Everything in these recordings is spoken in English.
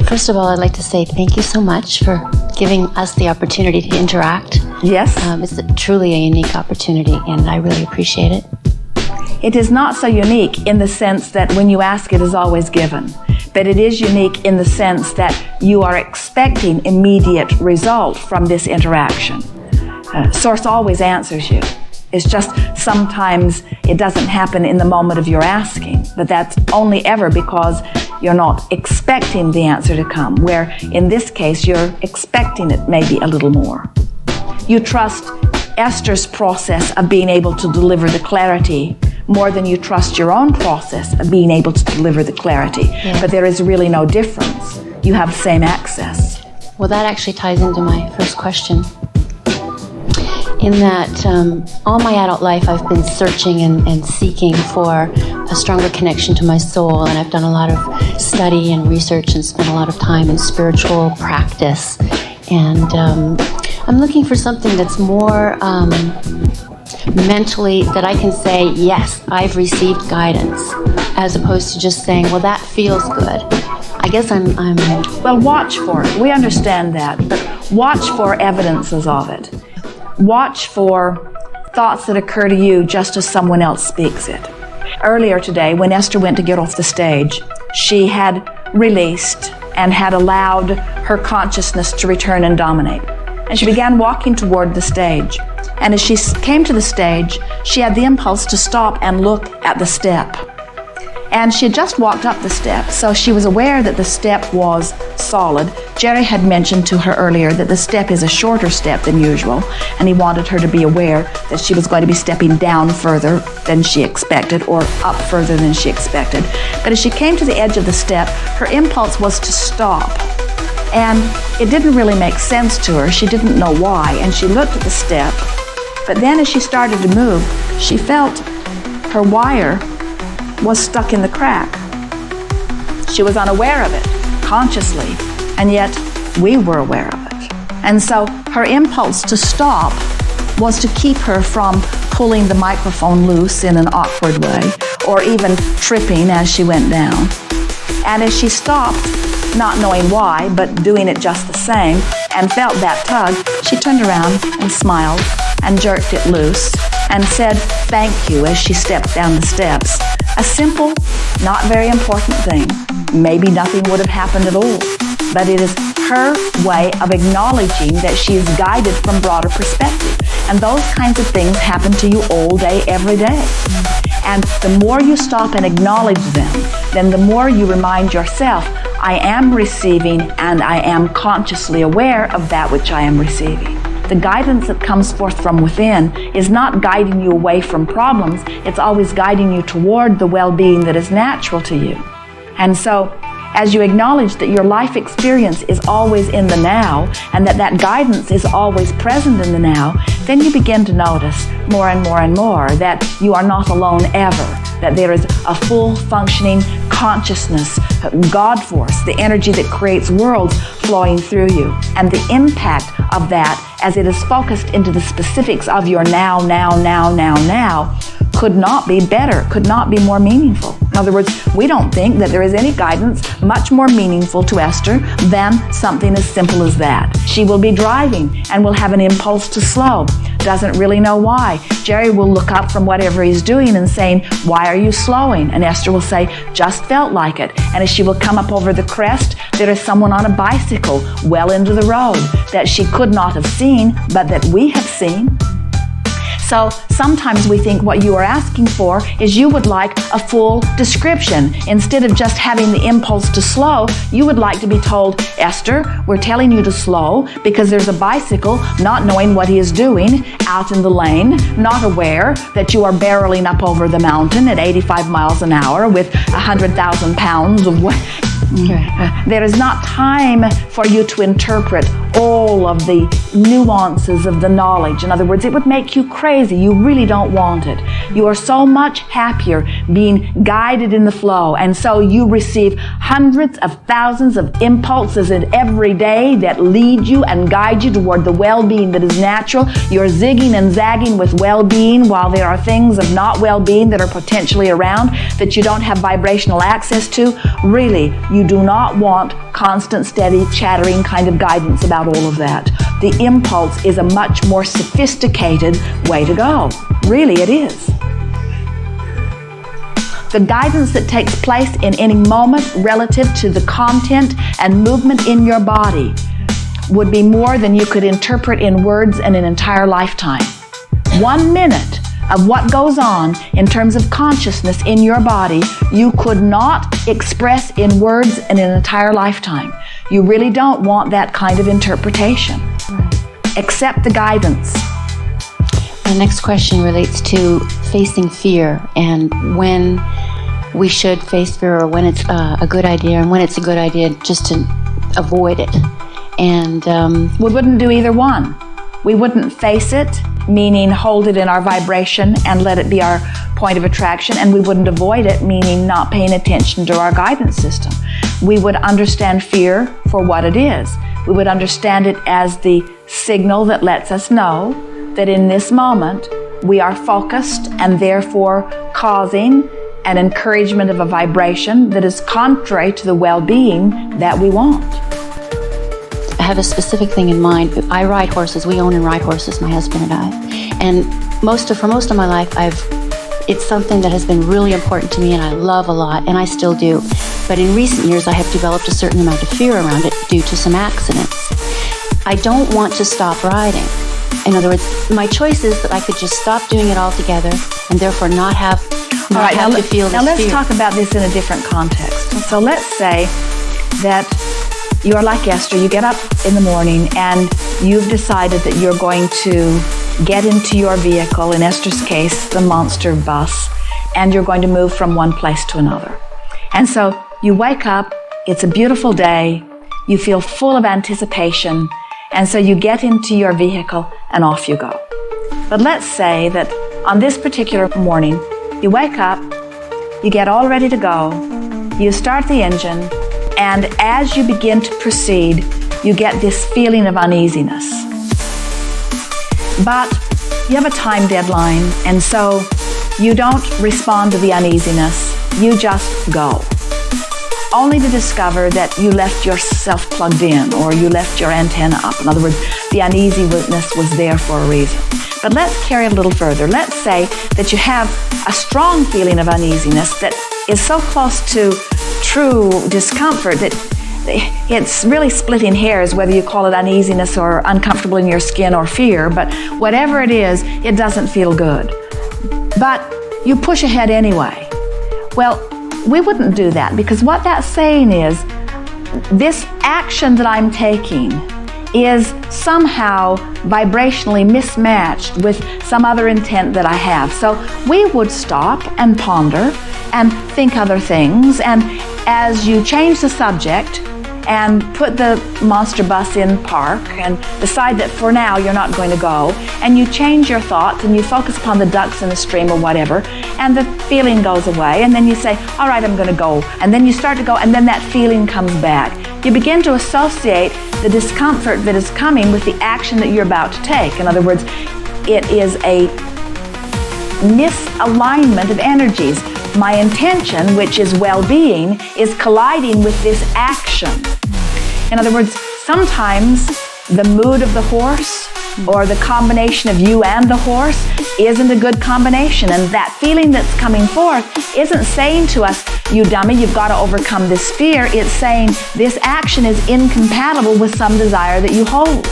First of all, I'd like to say thank you so much for giving us the opportunity to interact. Yes. It's truly a unique opportunity, and I really appreciate it. It is not so unique in the sense that when you ask, it is always given. But it is unique in the sense that you are expecting immediate result from this interaction. Source always answers you. It's just sometimes it doesn't happen in the moment of your asking, but that's only ever because you're not expecting the answer to come, where in this case you're expecting it maybe a little more. You trust Esther's process of being able to deliver the clarity more than you trust your own process of being able to deliver the clarity. Yeah. But there is really no difference. You have the same access. Well, that actually ties into my first question. In that all my adult life I've been searching and seeking for a stronger connection to my soul, and I've done a lot of study and research and spent a lot of time in spiritual practice. And I'm looking for something that's more mentally, that I can say, yes, I've received guidance, as opposed to just saying, well, that feels good. I guess I'm Well, watch for it. We understand that, but watch for evidences of it. Watch for thoughts that occur to you just as someone else speaks it. Earlier today, when Esther went to get off the stage, she had released and had allowed her consciousness to return and dominate. And she began walking toward the stage. And as she came to the stage, she had the impulse to stop and look at the step. And she had just walked up the step, so she was aware that the step was solid. Jerry had mentioned to her earlier that the step is a shorter step than usual, and he wanted her to be aware that she was going to be stepping down further than she expected or up further than she expected. But as she came to the edge of the step, her impulse was to stop. And it didn't really make sense to her. She didn't know why, and she looked at the step. But then as she started to move, she felt her wire was stuck in the crack. She was unaware of it, consciously, and yet we were aware of it. And so her impulse to stop was to keep her from pulling the microphone loose in an awkward way, or even tripping as she went down. And as she stopped, not knowing why, but doing it just the same, and felt that tug, she turned around and smiled and jerked it loose and said thank you as she stepped down the steps. A simple, not very important thing. Maybe nothing would have happened at all, but it is her way of acknowledging that she is guided from broader perspective. And those kinds of things happen to you all day, every day. And the more you stop and acknowledge them, then the more you remind yourself, I am receiving and I am consciously aware of that which I am receiving. The guidance that comes forth from within is not guiding you away from problems, it's always guiding you toward the well-being that is natural to you. And so, as you acknowledge that your life experience is always in the now, and that guidance is always present in the now, then you begin to notice more and more and more that you are not alone ever, that there is a full functioning consciousness, God force, the energy that creates worlds flowing through you. And the impact of that, as it is focused into the specifics of your now, could not be better, could not be more meaningful. In other words, we don't think that there is any guidance much more meaningful to Esther than something as simple as that. She will be driving and will have an impulse to slow. Doesn't really know why. Jerry will look up from whatever he's doing and saying, why are you slowing? And Esther will say, just felt like it. And as she will come up over the crest, there is someone on a bicycle well into the road that she could not have seen, but that we have seen. So sometimes we think what you are asking for is you would like a full description. Instead of just having the impulse to slow, you would like to be told, Esther, we're telling you to slow because there's a bicycle not knowing what he is doing out in the lane, not aware that you are barreling up over the mountain at 85 miles an hour with 100,000 pounds of weight. There is not time for you to interpret all of the nuances of the knowledge. In other words, it would make you crazy. You really don't want it. You are so much happier being guided in the flow, and so you receive hundreds of thousands of impulses in every day that lead you and guide you toward the well-being that is natural. You're zigging and zagging with well-being while there are things of not well-being that are potentially around that you don't have vibrational access to. Really, you do not want constant, steady, chattering kind of guidance about all of that. The impulse is a much more sophisticated way to go. Really, it is. The guidance that takes place in any moment relative to the content and movement in your body would be more than you could interpret in words in an entire lifetime. 1 minute of what goes on in terms of consciousness in your body, you could not express in words in an entire lifetime. You really don't want that kind of interpretation. Accept the guidance. My next question relates to facing fear and when we should face fear, or when it's a good idea, and when it's a good idea just to avoid it. And we wouldn't do either one. We wouldn't face it, meaning hold it in our vibration and let it be our point of attraction, and we wouldn't avoid it, meaning not paying attention to our guidance system. We would understand fear for what it is. We would understand it as the signal that lets us know that in this moment we are focused and therefore causing an encouragement of a vibration that is contrary to the well-being that we want. I have a specific thing in mind. I ride horses. We own and ride horses, my husband and I. And for most of my life, it's something that has been really important to me and I love a lot, and I still do. But in recent years, I have developed a certain amount of fear around it due to some accidents. I don't want to stop riding. In other words, my choice is that I could just stop doing it altogether and therefore not have to feel this fear. Now let's talk about this in a different context. So let's say that you're like Esther, you get up in the morning and you've decided that you're going to get into your vehicle, in Esther's case, the monster bus, and you're going to move from one place to another. And so you wake up, it's a beautiful day, you feel full of anticipation, and so you get into your vehicle and off you go. But let's say that on this particular morning, you wake up, you get all ready to go, you start the engine, and as you begin to proceed, you get this feeling of uneasiness. But you have a time deadline, and so you don't respond to the uneasiness, you just go. Only to discover that you left yourself plugged in, or you left your antenna up. In other words, the uneasiness was there for a reason. But let's carry it a little further. Let's say that you have a strong feeling of uneasiness that is so close to true discomfort that it's really splitting hairs whether you call it uneasiness or uncomfortable in your skin or fear, but whatever it is, it doesn't feel good. But you push ahead anyway. Well, we wouldn't do that, because what that's saying is this action that I'm taking is somehow vibrationally mismatched with some other intent that I have. So we would stop and ponder and think other things, and as you change the subject and put the monster bus in park and decide that for now you're not going to go, and you change your thoughts and you focus upon the ducks in the stream or whatever, and the feeling goes away, and then you say, all right, I'm going to go, and then you start to go, and then that feeling comes back. You begin to associate the discomfort that is coming with the action that you're about to take. In other words, it is a misalignment of energies. My intention, which is well-being, is colliding with this action. In other words, sometimes the mood of the horse or the combination of you and the horse isn't a good combination, and that feeling that's coming forth isn't saying to us, you dummy, you've got to overcome this fear. It's saying this action is incompatible with some desire that you hold.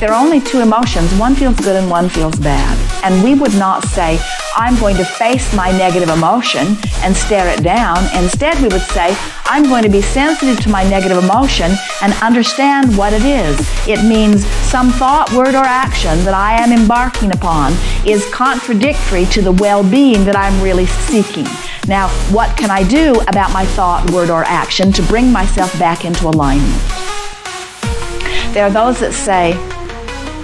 There are only two emotions. One feels good and one feels bad. And we would not say, I'm going to face my negative emotion and stare it down. Instead, we would say, I'm going to be sensitive to my negative emotion and understand what it is. It means some thought, word, or action that I am embarking upon is contradictory to the well-being that I'm really seeking. Now, what can I do about my thought, word, or action to bring myself back into alignment? There are those that say,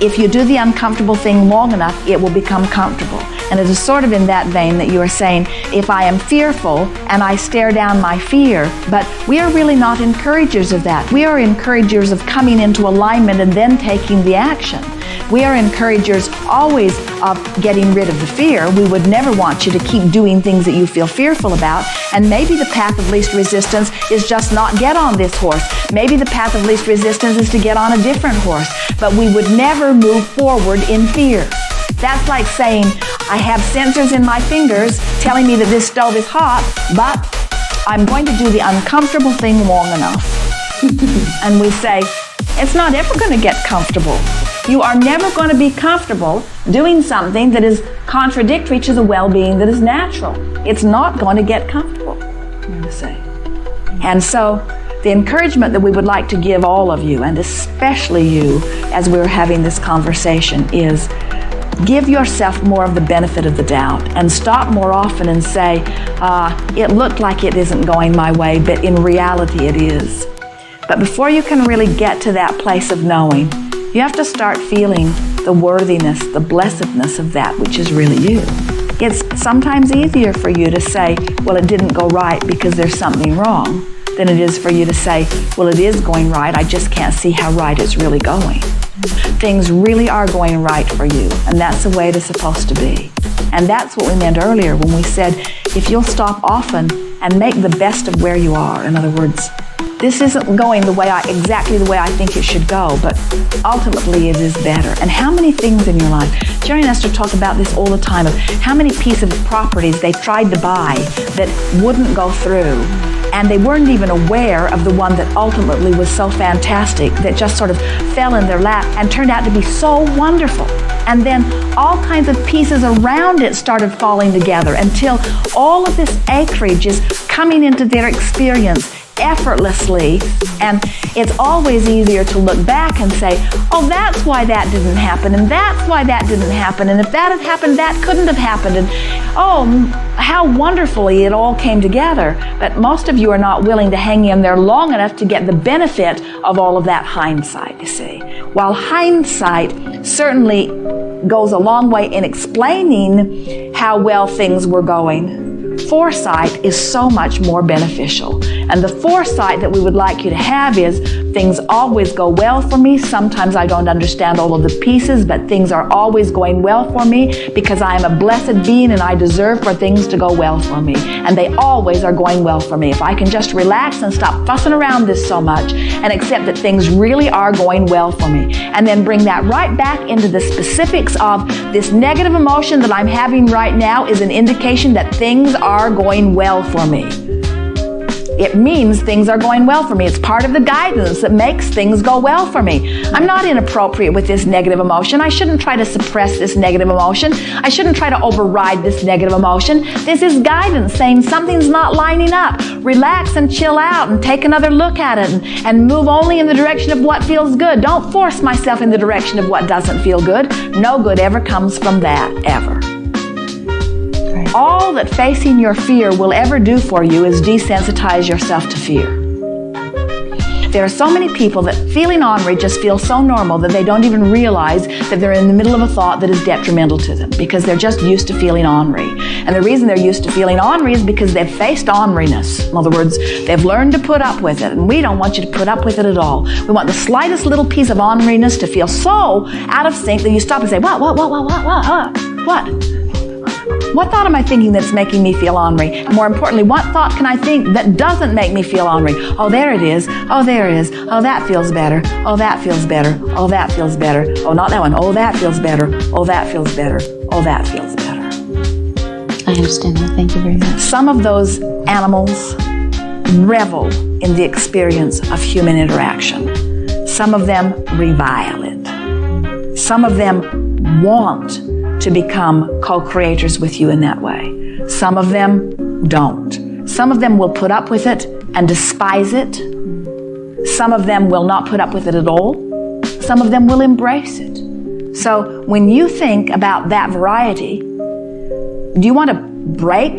if you do the uncomfortable thing long enough, it will become comfortable. And it is sort of in that vein that you are saying, if I am fearful and I stare down my fear, but we are really not encouragers of that. We are encouragers of coming into alignment and then taking the action. We are encouragers always of getting rid of the fear. We would never want you to keep doing things that you feel fearful about. And maybe the path of least resistance is just not get on this horse. Maybe the path of least resistance is to get on a different horse. But we would never move forward in fear. That's like saying, I have sensors in my fingers telling me that this stove is hot, but I'm going to do the uncomfortable thing long enough. And we say, it's not ever going to get comfortable. You are never going to be comfortable doing something that is contradictory to the well-being that is natural. It's not going to get comfortable, you say. And so the encouragement that we would like to give all of you, and especially you, as we're having this conversation, is give yourself more of the benefit of the doubt and stop more often and say, it looked like it isn't going my way, but in reality it is. But before you can really get to that place of knowing, you have to start feeling the worthiness, the blessedness of that which is really you. It's sometimes easier for you to say, well, it didn't go right because there's something wrong, than it is for you to say, well, it is going right, I just can't see how right it's really going. Things really are going right for you, and that's the way it is supposed to be. And that's what we meant earlier when we said, if you'll stop often and make the best of where you are. In other words, this isn't going exactly the way I think it should go, but ultimately it is better. And how many things in your life, Jerry and Esther talk about this all the time, of how many pieces of properties they tried to buy that wouldn't go through, and they weren't even aware of the one that ultimately was so fantastic that just sort of fell in their lap and turned out to be so wonderful. And then all kinds of pieces around it started falling together until all of this acreage is coming into their experience effortlessly. And it's always easier to look back and say, oh, that's why that didn't happen, and that's why that didn't happen, and if that had happened, that couldn't have happened, and oh, how wonderfully it all came together. But most of you are not willing to hang in there long enough to get the benefit of all of that hindsight, you see. While hindsight certainly goes a long way in explaining how well things were going, foresight is so much more beneficial. And the foresight that we would like you to have is, things always go well for me. Sometimes I don't understand all of the pieces, but things are always going well for me because I am a blessed being and I deserve for things to go well for me. And they always are going well for me. If I can just relax and stop fussing around this so much and accept that things really are going well for me. And then bring that right back into the specifics of this negative emotion that I'm having right now is an indication that things are going well for me. It means things are going well for me. It's part of the guidance that makes things go well for me. I'm not inappropriate with this negative emotion. I shouldn't try to suppress this negative emotion. I shouldn't try to override this negative emotion. This is guidance saying something's not lining up. Relax and chill out and take another look at it and move only in the direction of what feels good. Don't force myself in the direction of what doesn't feel good. No good ever comes from that, ever. All that facing your fear will ever do for you is desensitize yourself to fear. There are so many people that feeling ornery just feels so normal that they don't even realize that they're in the middle of a thought that is detrimental to them because they're just used to feeling ornery. And the reason they're used to feeling ornery is because they've faced orneriness. In other words, they've learned to put up with it. And we don't want you to put up with it at all. We want the slightest little piece of orneriness to feel so out of sync that you stop and say, what? What thought am I thinking that's making me feel ornery? And more importantly, what thought can I think that doesn't make me feel ornery? Oh, there it is. Oh, there it is. Oh, that feels better. Oh, that feels better. Oh, that feels better. Oh, not that one. Oh, that feels better. Oh, that feels better. Oh, that feels better. I understand that. Thank you very much. Some of those animals revel in the experience of human interaction. Some of them revile it. Some of them want to become co-creators with you in that way. Some of them don't. Some of them will put up with it and despise it. Some of them will not put up with it at all. Some of them will embrace it. So when you think about that variety, do you want to break?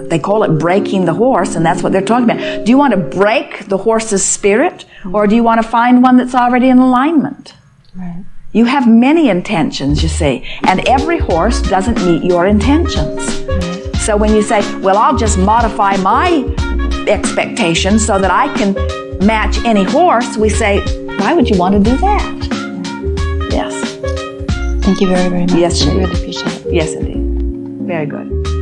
They call it breaking the horse, and that's what they're talking about. Do you want to break the horse's spirit, or do you want to find one that's already in alignment? Right. You have many intentions, you see, and every horse doesn't meet your intentions. So when you say, well, I'll just modify my expectations so that I can match any horse, we say, why would you want to do that? Yes. Thank you very, very much. Yes, I indeed. really appreciate it. Yes, indeed. Very good.